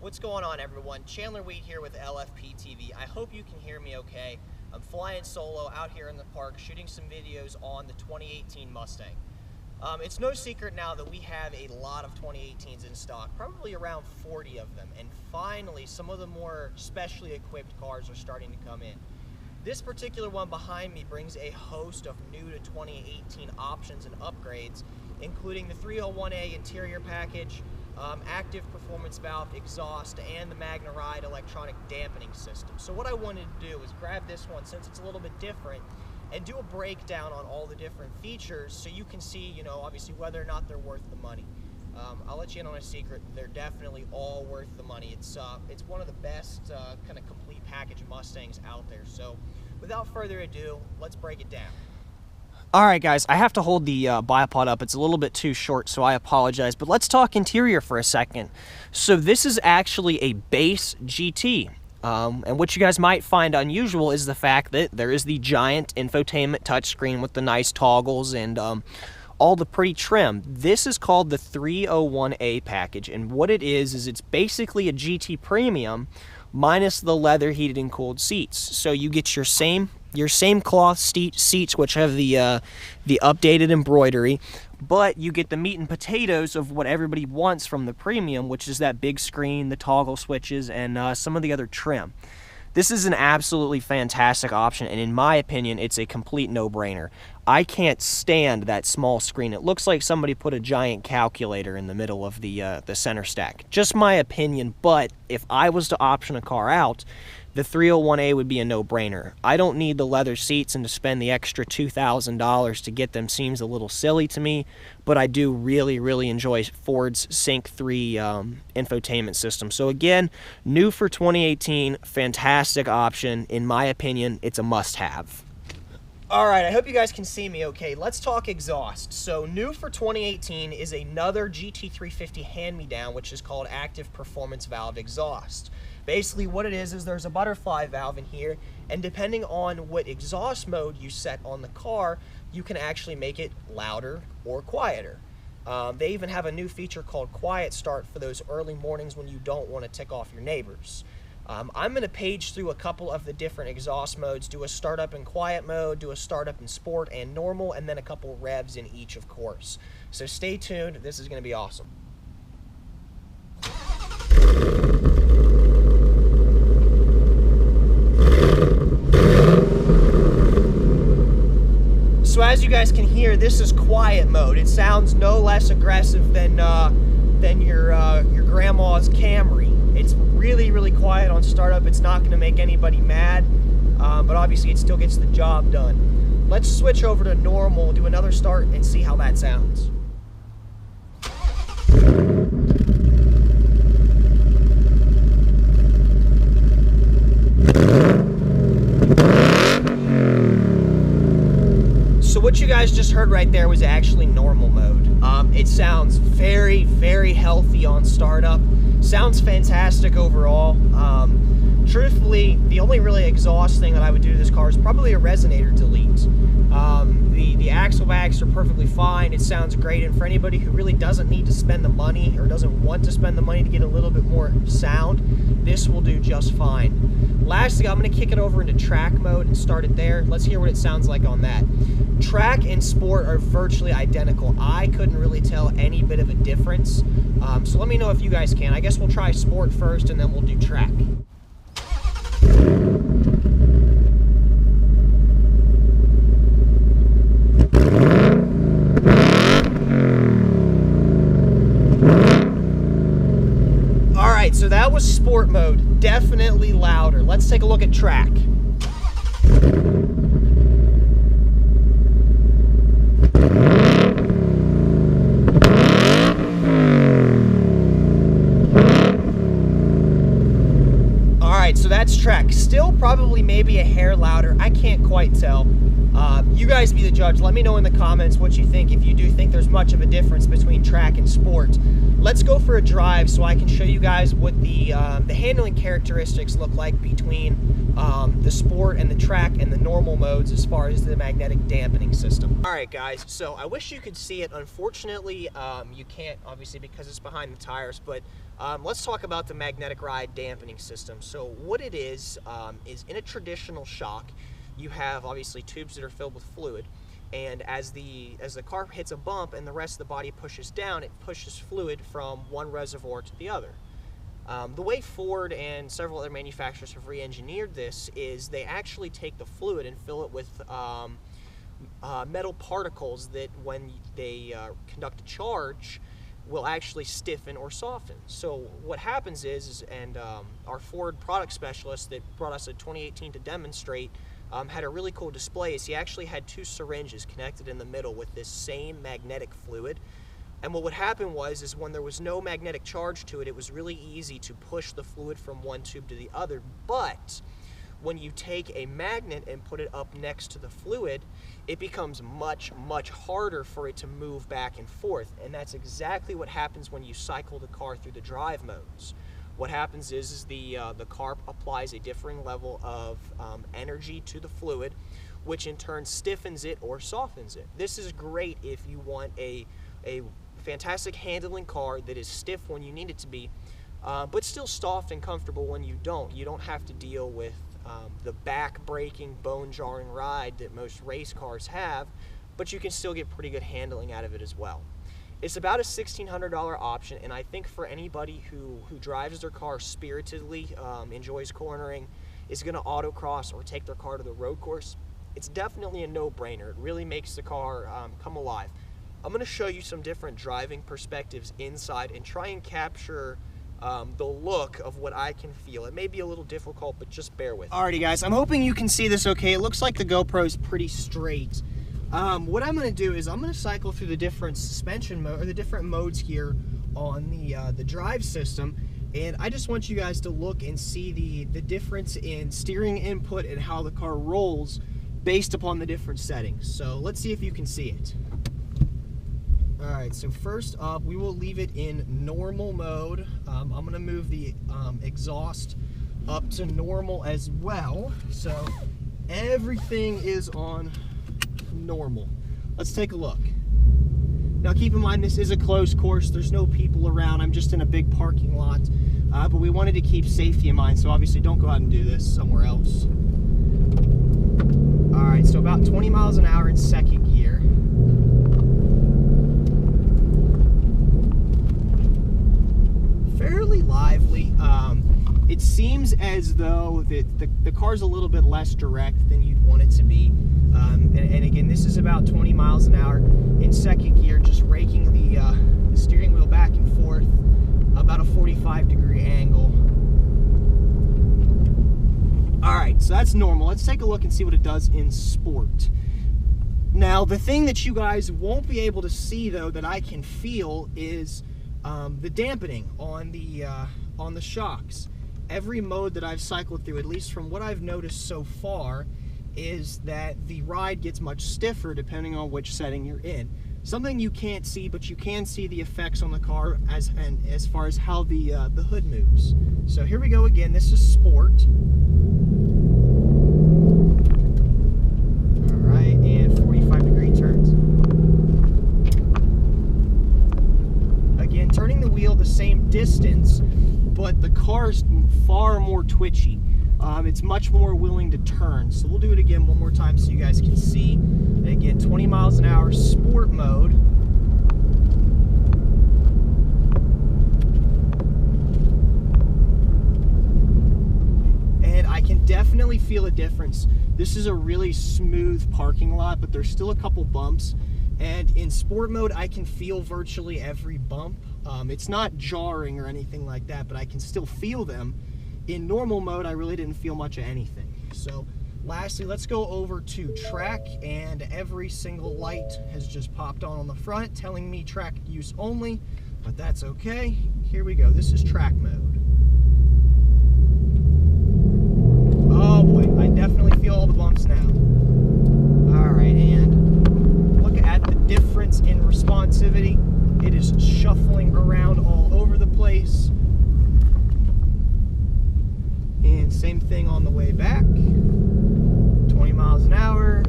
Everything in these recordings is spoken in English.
What's going on, everyone? Chandler here with LFP TV. I hope you can hear me okay. I'm flying solo out here in the park shooting some videos on the 2018 Mustang. It's no secret now that we have a lot of 2018s in stock, probably around 40 of them, and finally some of the more specially equipped cars are starting to come in. This particular one behind me brings a host of new to 2018 options and upgrades, including the 301A interior package, active performance valve exhaust, and the Magna Ride electronic dampening system. So what I wanted to do is grab this one, since it's a little bit different, and do a breakdown on all the different features so you can see, obviously whether or not they're worth the money. I'll let you in on a secret, they're definitely all worth the money. It's one of the best kind of complete package Mustangs out there. So without further ado, let's break it down. Alright guys, I have to hold the bipod up. It's a little bit too short, so I apologize. But let's talk interior for a second. So this is actually a base GT. And what you guys might find unusual is the fact that there is the giant infotainment touchscreen with the nice toggles and all the pretty trim. This is called the 301A package, and what it is it's basically a GT Premium minus the leather heated and cooled seats. So you get your same cloth seats, which have the updated embroidery, but you get the meat and potatoes of what everybody wants from the Premium, which is that big screen, the toggle switches, and some of the other trim. This is an absolutely fantastic option, and in my opinion, it's a complete no-brainer. I can't stand that small screen. It looks like somebody put a giant calculator in the middle of the center stack. Just my opinion, but if I was to option a car out, the 301A would be a no-brainer. I don't need the leather seats, and to spend the extra $2,000 to get them seems a little silly to me, but I do really enjoy Ford's Sync 3 infotainment system. So again, new for 2018, fantastic option. In my opinion, it's a must-have. Alright, I hope you guys can see me okay. Let's talk exhaust. So new for 2018 is another GT350 hand-me-down, which is called active performance valve exhaust. Basically what it is there's a butterfly valve in here, and depending on what exhaust mode you set on the car, you can actually make it louder or quieter. They even have a new feature called Quiet Start for those early mornings when you don't want to tick off your neighbors. I'm going to page through a couple of the different exhaust modes, do a startup in quiet mode, do a startup in sport and normal, and then a couple revs in each, of course. So stay tuned, this is going to be awesome. So as you guys can hear, this is quiet mode. It sounds no less aggressive than your grandma's Camry. It's really quiet on startup. It's not going to make anybody mad, but obviously it still gets the job done. Let's switch over to normal, do another start, and see how that sounds. So what you guys just heard right there was actually normal mode. It sounds very healthy on startup. Sounds fantastic overall. Truthfully, the only really exhaust thing that I would do to this car is probably a resonator delete. The axle backs are perfectly fine. It sounds great, and for anybody who really doesn't need to spend the money or doesn't want to spend the money to get a little bit more sound, this will do just fine. Lastly, I'm going to kick it over into track mode and start it there. Let's hear what it sounds like on that. Track and sport are virtually identical. I couldn't really tell any bit of a difference. So let me know if you guys can. I guess we'll try sport first and then we'll do track. Alright, so that was sport mode. Definitely louder. Let's take a look at track. So that's track. Still probably maybe a hair louder. I can't quite tell. You guys be the judge. Let me know in the comments what you think, if you do think there's much of a difference between track and sport. let's go for a drive so I can show you guys what the handling characteristics look like between the sport and the track and the normal modes as far as the magnetic dampening system. All right, guys, so I wish you could see it. Unfortunately, you can't, obviously, because it's behind the tires, but let's talk about the Magnetic Ride dampening system. So what it is in a traditional shock, you have obviously tubes that are filled with fluid, and as the car hits a bump and the rest of the body pushes down, it pushes fluid from one reservoir to the other. The way Ford and several other manufacturers have re-engineered this is they actually take the fluid and fill it with metal particles that when they conduct a charge will actually stiffen or soften. So what happens is our Ford product specialist that brought us a 2018 to demonstrate had a really cool display. Is he actually had two syringes connected in the middle with this same magnetic fluid. And what would happen is when there was no magnetic charge to it, it was really easy to push the fluid from one tube to the other. But when you take a magnet and put it up next to the fluid, it becomes much, much harder for it to move back and forth. And that's exactly what happens when you cycle the car through the drive modes. What happens is the car applies a differing level of energy to the fluid, which in turn stiffens it or softens it. This is great if you want a fantastic handling car that is stiff when you need it to be, but still soft and comfortable when you don't. You don't have to deal with the back-breaking, bone-jarring ride that most race cars have, but you can still get pretty good handling out of it as well. It's about a $1,600 option, and I think for anybody who drives their car spiritedly, enjoys cornering, is going to autocross or take their car to the road course, it's definitely a no-brainer. It really makes the car come alive. I'm going to show you some different driving perspectives inside and try and capture the look of what I can feel. It may be a little difficult, but just bear with me. Alrighty, guys, I'm hoping you can see this okay. It looks like the GoPro is pretty straight. What I'm going to do is I'm going to cycle through the different suspension mode, or the different modes here on the drive system, and I just want you guys to look and see the difference in steering input and how the car rolls based upon the different settings. So let's see if you can see it. Alright, so first up, we will leave it in normal mode. I'm going to move the exhaust up to normal as well, so everything is on normal. Let's take a look. Now keep in mind, this is a closed course. There's no people around. I'm just in a big parking lot, but we wanted to keep safety in mind, so obviously don't go out and do this somewhere else. Alright, so about 20 miles an hour in second gear. Fairly lively. It seems as though the car's a little bit less direct than you'd want it to be. And again, this is about 20 miles an hour in second gear, just raking the steering wheel back and forth about a 45-degree angle. Alright, so that's normal. Let's take a look and see what it does in sport. Now, the thing that you guys won't be able to see, though, that I can feel is the dampening on the shocks. Every mode that I've cycled through, at least from what I've noticed so far, is that the ride gets much stiffer depending on which setting you're in. Something you can't see, but you can see the effects on the car as far as how the hood moves. So here we go again. This is sport. All right, and 45-degree turns. Again, turning the wheel the same distance, but the car's far more twitchy. It's much more willing to turn. So we'll do it again one more time so you guys can see. And again, 20 miles an hour, sport mode. And I can definitely feel a difference. This is a really smooth parking lot, but there's still a couple bumps. And in sport mode, I can feel virtually every bump. It's not jarring or anything like that, but I can still feel them. In normal mode, I really didn't feel much of anything. So lastly, let's go over to track, and every single light has just popped on the front telling me track use only, but that's okay. Here we go. This is track mode. Oh boy, I definitely feel all the bumps now. All right, and look at the difference in responsivity. It is shuffling around all Same thing on the way back. 20 miles an hour.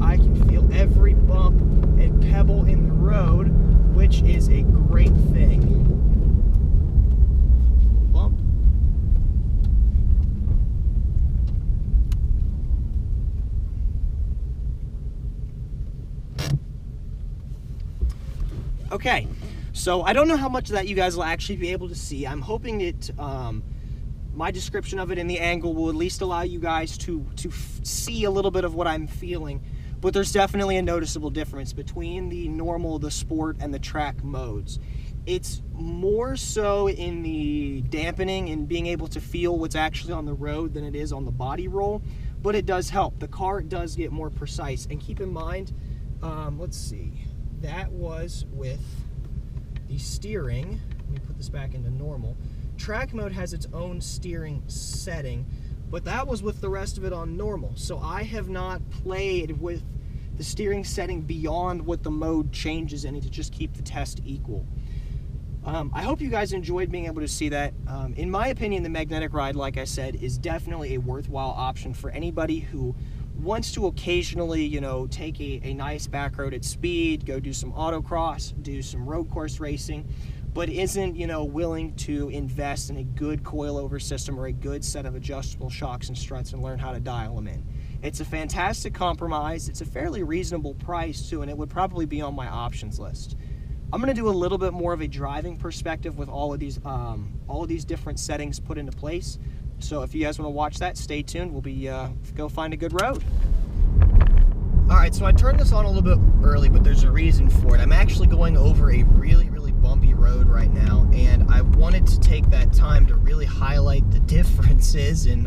I can feel every bump and pebble in the road, which is a great thing. Bump. Okay, so I don't know how much of that you guys will actually be able to see. I'm hoping that my description of it and the angle will at least allow you guys to see a little bit of what I'm feeling. But there's definitely a noticeable difference between the normal, the sport, and the track modes. It's more so in the dampening and being able to feel what's actually on the road than it is on the body roll, but it does help. The car does get more precise. And keep in mind, let's see, that was with the steering. Let me put this back into normal. Track mode has its own steering setting, but that was with the rest of it on normal. So I have not played with the steering setting beyond what the mode changes in it to just keep the test equal. I hope you guys enjoyed being able to see that. In my opinion, the Magnetic Ride, like I said, is definitely a worthwhile option for anybody who wants to occasionally, you know, take a nice back road at speed, go do some autocross, do some road course racing, but isn't, you know, willing to invest in a good coilover system or a good set of adjustable shocks and struts and learn how to dial them in. It's a fantastic compromise. It's a fairly reasonable price too, and it would probably be on my options list. I'm going to do a little bit more of a driving perspective with all of these different settings put into place. So if you guys want to watch that, stay tuned. We'll be go find a good road. All right, so I turned this on a little bit early, but there's a reason for it. I'm actually going over a really bumpy road right now, and I wanted to take that time to really highlight the differences in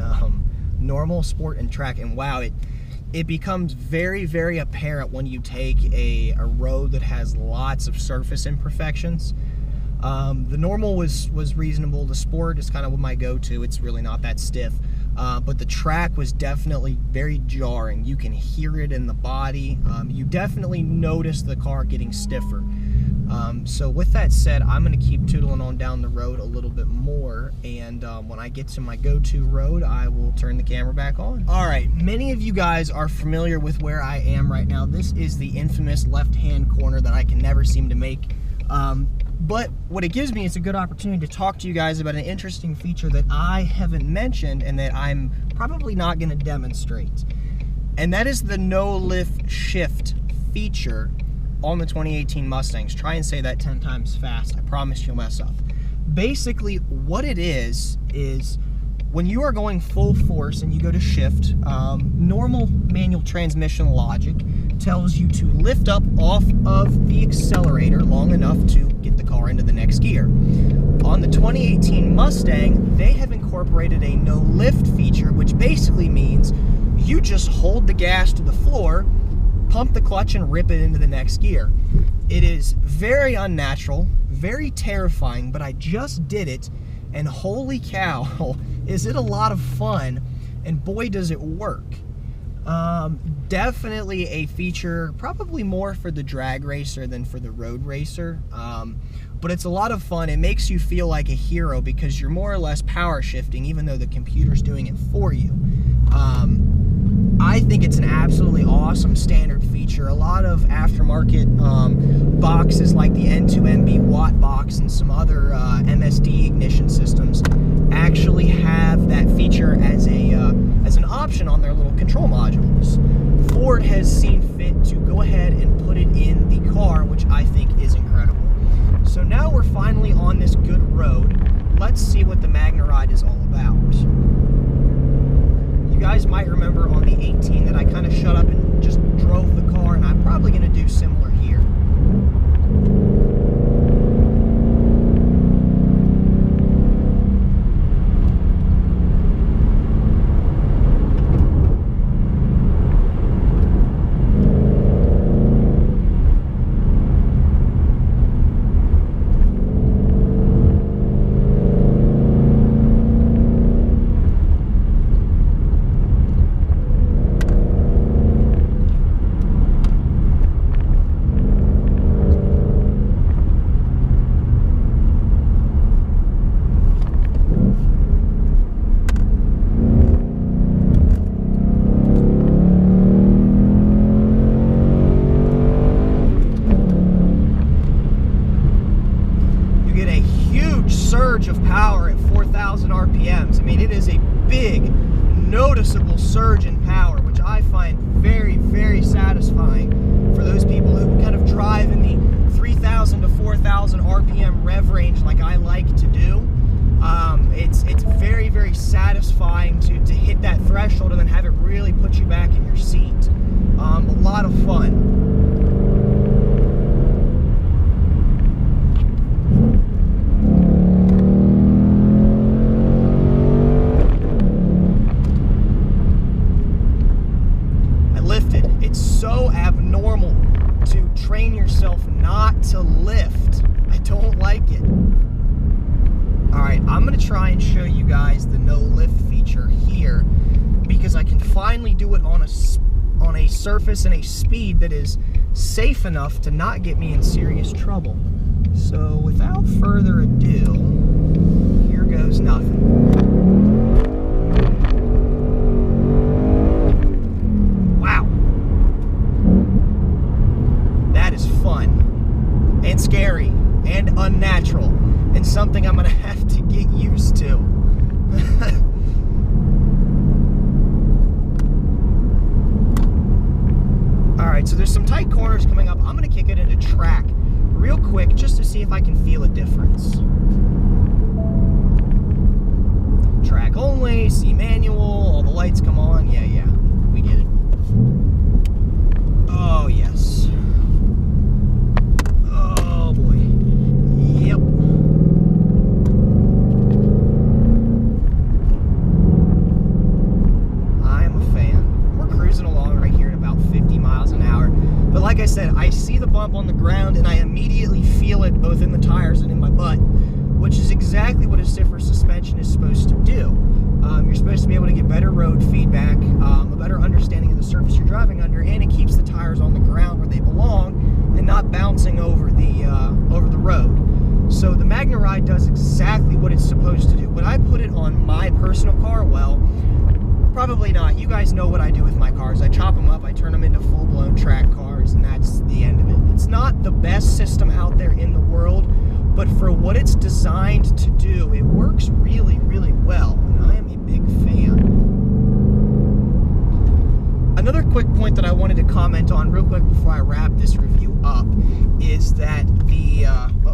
normal, sport, and track. And wow, it becomes very apparent when you take a road that has lots of surface imperfections. The normal was reasonable. The sport is kind of my go-to. It's really not that stiff. But the track was definitely very jarring. You can hear it in the body. You definitely notice the car getting stiffer. So with that said, I'm going to keep tootling on down the road a little bit more, and when I get to my go-to road, I will turn the camera back on. Alright, many of you guys are familiar with where I am right now. This is the infamous left-hand corner that I can never seem to make. But what it gives me is a good opportunity to talk to you guys about an interesting feature that I haven't mentioned and that I'm probably not going to demonstrate. And that is the no-lift shift feature on the 2018 Mustangs. Try and say that 10 times fast. I promise you'll mess up. Basically, what it is when you are going full force and you go to shift, normal manual transmission logic tells you to lift up off of the accelerator long enough to get the car into the next gear. On the 2018 Mustang, they have incorporated a no lift feature, which basically means you just hold the gas to the floor, pump the clutch, and rip it into the next gear. It is very unnatural, very terrifying, but I just did it, and holy cow, is it a lot of fun, and boy does it work. Definitely a feature, probably more for the drag racer than for the road racer, but it's a lot of fun. It makes you feel like a hero because you're more or less power shifting, even though the computer's doing it for you. I think it's an absolutely awesome standard feature. A lot of aftermarket boxes like the N2MB Watt box and some other MSD ignition systems actually have that feature as an option on their little control modules. Ford has seen fit to go ahead and put it in the car, which I think is incredible. So now we're finally on this good road. Let's see what the Magna Ride is all about. You guys might remember on the 18 that I kind of shut up and just drove the car, and I'm probably going to do similar here. noticeable surge in power, which I find very, very satisfying for those people who kind of drive in the 3,000 to 4,000 RPM rev range like I like to do. It's very, very satisfying to hit that threshold and then have it really put you back in your seat. A lot of fun. So abnormal to train yourself not to lift. I don't like it. Alright, I'm going to try and show you guys the no lift feature here because I can finally do it on a surface and a speed that is safe enough to not get me in serious trouble. So without further ado, here goes nothing. And scary and unnatural and something I'm gonna have to get used to. Alright, so there's some tight corners coming up. I'm gonna kick it into track real quick just to see if I can feel a difference. Track only, C manual, all the lights come on. Yeah, we get it. Oh yes. Oh boy. Yep. I'm a fan. We're cruising along right here at about 50 miles an hour. But like I said, I see the bump on the ground and I immediately feel it both in the tires and in my butt, which is exactly what a stiffer suspension is supposed to do. You're supposed to be able to get better road feedback, a better understanding of the surface you're driving under, and it keeps the tires on the ground where they belong and not bouncing over the road. So the Magna Ride does exactly what it's supposed to do. Would I put it on my personal car? Well, probably not. You guys know what I do with my cars. I chop them up, I turn them into full-blown track cars, and that's the end of it. It's not the best system out there in the world, but for what it's designed to do, it works really, really well, and I am a big fan. Another quick point that I wanted to comment on real quick before I wrap this review up is that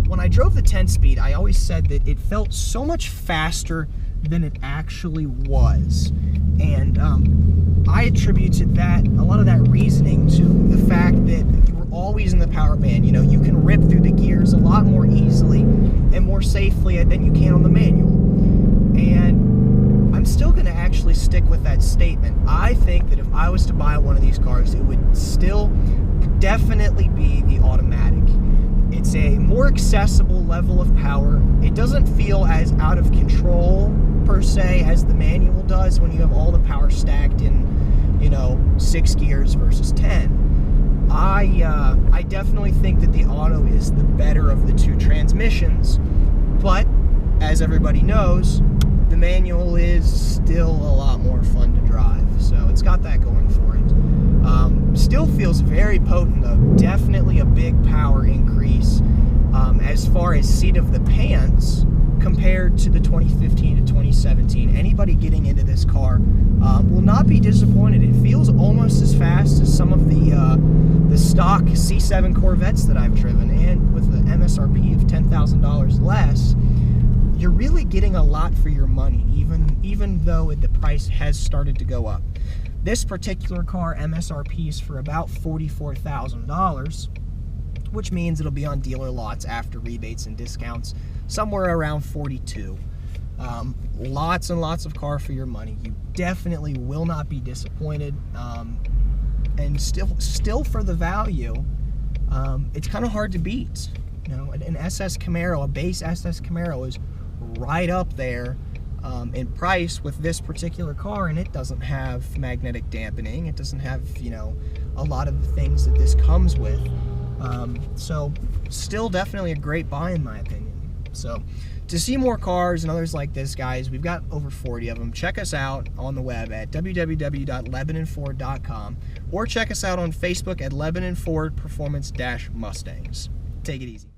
when I drove the 10-speed, I always said that it felt so much faster than it actually was. And I attributed that, a lot of that reasoning, to the fact that you were always in the power band. You know, you can rip through the gears a lot more easily and more safely than you can on the manual. And I'm still going to actually stick with that statement. I think that if I was to buy one of these cars, it would still definitely be the automatic. It's a more accessible level of power. It doesn't feel as out of control per se as the manual does when you have all the power stacked in, 6 gears versus 10. I definitely think that the auto is the better of the two transmissions, but as everybody knows, the manual is still a lot more fun to drive, so it's got that going for it. Still feels very potent though, definitely a big power increase as far as seat of the pants compared to the 2015 to 2017. Anybody getting into this car will not be disappointed. It feels almost as fast as some of the stock C7 Corvettes that I've driven, and with the MSRP of $10,000 less, you're really getting a lot for your money, even though the price has started to go up. This particular car MSRP is for about $44,000, which means it'll be on dealer lots after rebates and discounts somewhere around $42,000. Lots and lots of car for your money. You definitely will not be disappointed, and still for the value, it's kind of hard to beat. An SS Camaro, a base SS Camaro, is right up there in price with this particular car, and it doesn't have magnetic dampening. It doesn't have, a lot of the things that this comes with. So still definitely a great buy in my opinion. So to see more cars and others like this, guys, we've got over 40 of them. Check us out on the web at www.lebanonford.com, or check us out on Facebook at Lebanon Ford Performance-Mustangs. Take it easy.